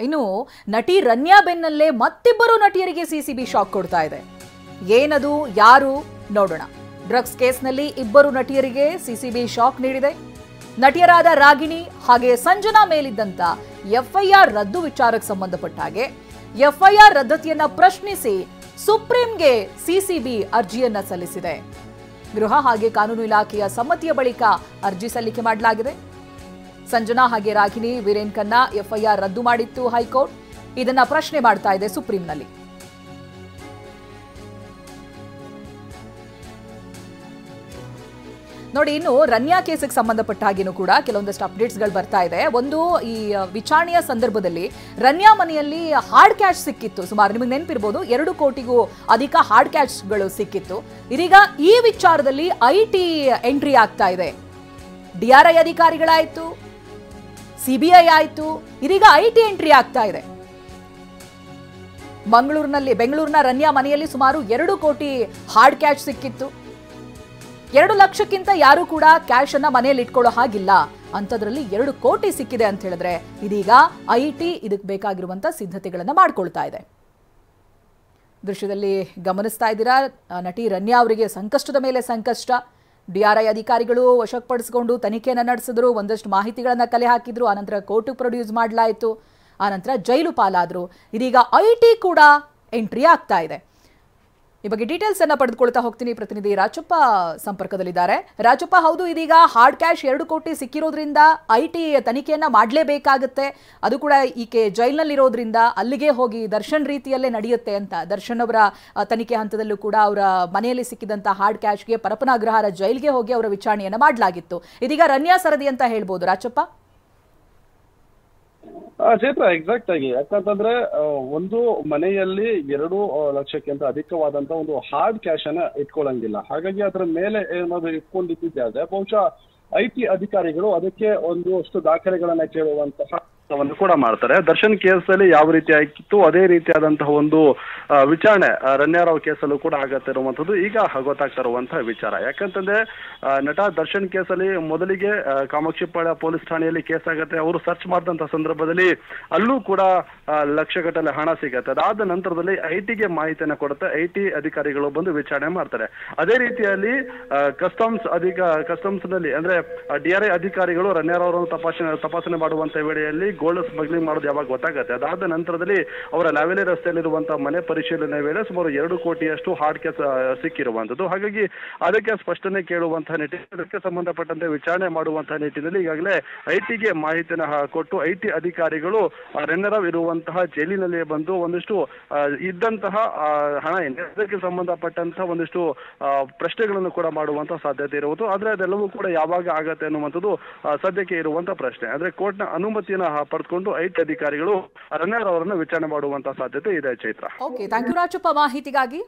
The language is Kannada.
ಇನ್ನು ನಟಿ ರನ್ಯಾ ಬೆನ್ನಲ್ಲೇ ಮತ್ತಿಬ್ಬರು ನಟಿಯರಿಗೆ ಸಿಸಿಬಿ ಶಾಕ್ ಕೊಡ್ತಾ ಇದೆ. ಏನದು, ಯಾರು ನೋಡೋಣ. ಡ್ರಗ್ಸ್ ಕೇಸ್ನಲ್ಲಿ ಇಬ್ಬರು ನಟಿಯರಿಗೆ ಸಿಸಿಬಿ ಶಾಕ್ ನೀಡಿದೆ. ನಟಿಯರಾದ ರಾಗಿಣಿ ಹಾಗೆ ಸಂಜನಾ ಮೇಲಿದ್ದಂತ ಎಫ್ಐಆರ್ ರದ್ದು ವಿಚಾರಕ್ಕೆ ಸಂಬಂಧಪಟ್ಟ ಹಾಗೆ ಎಫ್ಐಆರ್ ರದ್ದತಿಯನ್ನ ಪ್ರಶ್ನಿಸಿ ಸುಪ್ರೀಂಗೆ ಸಿಸಿಬಿ ಅರ್ಜಿಯನ್ನ ಸಲ್ಲಿಸಿದೆ. ಗೃಹ ಹಾಗೆ ಕಾನೂನು ಇಲಾಖೆಯ ಸಮ್ಮತಿಯ ಬಳಿಕ ಅರ್ಜಿ ಸಲ್ಲಿಕೆ ಮಾಡಲಾಗಿದೆ. ಸಂಜನಾ ಹಾಗೆ ರಾಗಿಣಿ ವೀರೇನ್ ಖನ್ನಾ ಎಫ್ಐಆರ್ ರದ್ದು ಮಾಡಿತ್ತು ಹೈಕೋರ್ಟ್. ಇದನ್ನ ಪ್ರಶ್ನೆ ಮಾಡ್ತಾ ಇದೆ ಸುಪ್ರೀಂನಲ್ಲಿ. ನೋಡಿ, ಇನ್ನು ರನ್ಯಾ ಕೇಸಿಗೆ ಸಂಬಂಧಪಟ್ಟ ಹಾಗೇನೂ ಕೂಡ ಕೆಲವೊಂದಷ್ಟು ಅಪ್ಡೇಟ್ಸ್ಗಳು ಬರ್ತಾ ಇದೆ. ಒಂದು, ಈ ವಿಚಾರಣೆಯ ಸಂದರ್ಭದಲ್ಲಿ ರನ್ಯಾ ಮನೆಯಲ್ಲಿ ಹಾರ್ಡ್ ಕ್ಯಾಶ್ ಸಿಕ್ಕಿತ್ತು. ಸುಮಾರು ನಿಮಗೆ ನೆನಪಿರ್ಬೋದು, 2 ಕೋಟಿಗೂ ಅಧಿಕ ಹಾರ್ಡ್ ಕ್ಯಾಶ್ಗಳು ಸಿಕ್ಕಿತ್ತು. ಇದೀಗ ಈ ವಿಚಾರದಲ್ಲಿ ಐಟಿ ಎಂಟ್ರಿ ಆಗ್ತಾ ಇದೆ. ಡಿಆರ್ಐ ಅಧಿಕಾರಿಗಳಾಯ್ತು, ಸಿಬಿಐ ಆಯ್ತು, ಇದೀಗ ಐಟಿ ಎಂಟ್ರಿ ಆಗ್ತಾ ಇದೆ. ಬೆಂಗಳೂರಿನ ರನ್ಯಾ ಮನೆಯಲ್ಲಿ ಸುಮಾರು 2 ಕೋಟಿ ಹಾರ್ಡ್ ಕ್ಯಾಶ್ ಸಿಕ್ಕಿತ್ತು. 2 ಲಕ್ಷಕ್ಕಿಂತ ಯಾರು ಕೂಡ ಕ್ಯಾಶ್ ಅನ್ನ ಮನೆಯಲ್ಲಿ ಇಟ್ಕೊಳ್ಳೋ ಹಾಗಿಲ್ಲ. ಅಂಥದ್ರಲ್ಲಿ 2 ಕೋಟಿ ಸಿಕ್ಕಿದೆ ಅಂತ ಹೇಳಿದ್ರೆ ಇದೀಗ ಐಟಿ ಇದಕ್ಕೆ ಬೇಕಾಗಿರುವಂತ ಸಿದ್ಧತೆಗಳನ್ನ ಮಾಡ್ಕೊಳ್ತಾ ಇದೆ. ದೃಶ್ಯದಲ್ಲಿ ಗಮನಿಸ್ತಾ ಇದ್ದೀರಾ, ನಟಿ ರನ್ಯಾ ಅವರಿಗೆ ಸಂಕಷ್ಟದ ಮೇಲೆ ಸಂಕಷ್ಟ. ಡಿಆರ್ಐ ಅಧಿಕಾರಿಗಳು ವಶಪಡಿಸಿಕೊಂಡು ತನಿಖೆಯನ್ನು ನಡೆಸಿದ್ರು, ಒಂದಷ್ಟು ಮಾಹಿತಿಗಳನ್ನ ಕಲೆ ಹಾಕಿದ್ರು, ಆನಂತರ ಕೋರ್ಟ್ ಪ್ರೊಡ್ಯೂಸ್ ಮಾಡಲಾಯಿತು, ಆನಂತರ ಜೈಲು ಪಾಲಾದ್ರು. ಇದೀಗ ಐಟಿ ಕೂಡ ಎಂಟ್ರಿ ಆಗ್ತಾ ಇದೆ. ಈ ಬಗ್ಗೆ ಡೀಟೇಲ್ಸ್ ಅನ್ನ ಪಡೆದುಕೊಳ್ತಾ ಹೋಗ್ತೀನಿ. ಪ್ರತಿನಿಧಿ ರಾಜಪ್ಪ ಸಂಪರ್ಕದಲ್ಲಿದ್ದಾರೆ. ರಾಜಪ್ಪ, ಹೌದು, ಇದೀಗ ಹಾರ್ಡ್ ಕ್ಯಾಶ್ 2 ಕೋಟಿ ಸಿಕ್ಕಿರೋದ್ರಿಂದ ಐಟಿ ತನಿಖೆಯನ್ನ ಮಾಡಲೇಬೇಕಾಗುತ್ತೆ. ಅದು ಕೂಡ ಈಕೆ ಜೈಲಿನಲ್ಲಿರೋದ್ರಿಂದ ಅಲ್ಲಿಗೆ ಹೋಗಿ ದರ್ಶನ್ ರೀತಿಯಲ್ಲೇ ನಡೆಯುತ್ತೆ ಅಂತ. ದರ್ಶನ್ ಅವರ ತನಿಖೆ ಹಂತದಲ್ಲೂ ಕೂಡ ಅವರ ಮನೆಯಲ್ಲಿ ಸಿಕ್ಕಿದಂತ ಹಾರ್ಡ್ ಕ್ಯಾಶ್ಗೆ ಪರಪ್ಪನ ಅಗ್ರಹಾರ ಜೈಲಿಗೆ ಹೋಗಿ ಅವರ ವಿಚಾರಣೆಯನ್ನ ಮಾಡಲಾಗಿತ್ತು. ಇದೀಗ ರನ್ಯಾ ಸರದಿ ಅಂತ ಹೇಳ್ಬೋದು. ರಾಜಪ್ಪ, ಚೈತ್ರ, ಎಕ್ಸಾಕ್ಟ್ ಆಗಿ ಯಾಕಂತಂದ್ರೆ ಒಂದು ಮನೆಯಲ್ಲಿ 2 ಲಕ್ಷಕ್ಕಿಂತ ಅಧಿಕವಾದಂತ ಒಂದು ಹಾರ್ಡ್ ಕ್ಯಾಶ್ ಅನ್ನ ಇಟ್ಕೊಳ್ಳಂಗಿಲ್ಲ. ಹಾಗಾಗಿ ಅದರ ಮೇಲೆ ಏನಾದ್ರು ಇಟ್ಕೊಂಡಿದ್ದೆ ಬಹುಶಃ ಐಟಿ ಅಧಿಕಾರಿಗಳು ಅದಕ್ಕೆ ಒಂದಷ್ಟು ದಾಖಲೆಗಳನ್ನ ಕೇಳುವಂತಹ ಕೂಡ ಮಾಡ್ತಾರೆ. ದರ್ಶನ್ ಕೇಸಲ್ಲಿ ಯಾವ ರೀತಿ ಆಗಿತ್ತು ಅದೇ ರೀತಿಯಾದಂತಹ ಒಂದು ವಿಚಾರಣೆ ರನ್ಯಾರಾವ್ ಕೇಸಲ್ಲೂ ಕೂಡ ಆಗತ್ತೆ ಇರುವಂತದ್ದು ಈಗ ಗೊತ್ತಾಗ್ತಾ ಇರುವಂತಹ ವಿಚಾರ. ಯಾಕಂತಂದ್ರೆ ನಟ ದರ್ಶನ್ ಕೇಸಲ್ಲಿ ಮೊದಲಿಗೆ ಕಾಮಾಕ್ಷಿಪಾಳ್ಯ ಪೊಲೀಸ್ ಠಾಣೆಯಲ್ಲಿ ಕೇಸ್ ಆಗತ್ತೆ. ಅವರು ಸರ್ಚ್ ಮಾಡಿದಂತಹ ಸಂದರ್ಭದಲ್ಲಿ ಅಲ್ಲೂ ಕೂಡ ಲಕ್ಷಗಟ್ಟಲೆ ಹಣ ಸಿಗತ್ತೆ. ಅದಾದ ನಂತರದಲ್ಲಿ ಐಟಿಗೆ ಮಾಹಿತಿಯನ್ನ ಕೊಡುತ್ತೆ. ಐಟಿ ಅಧಿಕಾರಿಗಳು ಬಂದು ವಿಚಾರಣೆ ಮಾಡ್ತಾರೆ. ಅದೇ ರೀತಿಯಲ್ಲಿ ಕಸ್ಟಮ್ಸ್ ನಲ್ಲಿ ಅಂದ್ರೆ ಡಿಆರ್ಐ ಅಧಿಕಾರಿಗಳು ರನ್ಯಾರಾವ್ ಅವರನ್ನು ತಪಾಸಣೆ ಮಾಡುವಂತ ವೇಳೆಯಲ್ಲಿ ಗೋಲ್ಡ್ ಸ್ಮಗ್ಲಿಂಗ್ ಮಾಡೋದು ಯಾವಾಗ ಗೊತ್ತಾಗುತ್ತೆ. ಅದಾದ ನಂತರದಲ್ಲಿ ಅವರ ಲಾವೆಲಿ ರಸ್ತೆಯಲ್ಲಿರುವಂತಹ ಮನೆ ಪರಿಶೀಲನೆ ವೇಳೆ ಸುಮಾರು 2 ಕೋಟಿಯಷ್ಟು ಹಾರ್ಡ್ ಕ್ಯಾಶ್ ಸಿಕ್ಕಿರುವಂತದ್ದು. ಹಾಗಾಗಿ ಅದಕ್ಕೆ ಸ್ಪಷ್ಟನೆ ಕೇಳುವಂತಹ ನಿಟ್ಟಿನಲ್ಲಿ, ಅದಕ್ಕೆ ಸಂಬಂಧಪಟ್ಟಂತೆ ವಿಚಾರಣೆ ಮಾಡುವಂತಹ ನಿಟ್ಟಿನಲ್ಲಿ ಈಗಾಗಲೇ ಐಟಿಗೆ ಮಾಹಿತಿಯನ್ನು ಕೊಟ್ಟು ಐಟಿ ಅಧಿಕಾರಿಗಳು ರನ್ಯಾರಾವ್ ಇರುವಂತಹ ಜೈಲಿನಲ್ಲಿ ಬಂದು ಒಂದಿಷ್ಟು ಇದ್ದಂತಹ ಹಣ ಏನಿದೆ ಅದಕ್ಕೆ ಸಂಬಂಧಪಟ್ಟಂತಹ ಒಂದಿಷ್ಟು ಪ್ರಶ್ನೆಗಳನ್ನು ಕೂಡ ಮಾಡುವಂತಹ ಸಾಧ್ಯತೆ ಇರುವುದು. ಆದ್ರೆ ಅದೆಲ್ಲವೂ ಕೂಡ ಯಾವಾಗ ಆಗತ್ತೆ ಅನ್ನುವಂಥದ್ದು ಸದ್ಯಕ್ಕೆ ಇರುವಂತಹ ಪ್ರಶ್ನೆ. ಅಂದ್ರೆ ಕೋರ್ಟ್ನ ಅನುಮತಿಯನ್ನ ಪಡೆದುಕೊಂಡು ಐಟಿ ಅಧಿಕಾರಿಗಳು ರನ್ಯಾರಾವ್ ಅವರನ್ನು ವಿಚಾರಣೆ ಮಾಡುವಂತಹ ಸಾಧ್ಯತೆ ಇದೆ. Chaitra, okay, thank you Rajappa ಮಾಹಿತಿಗಾಗಿ.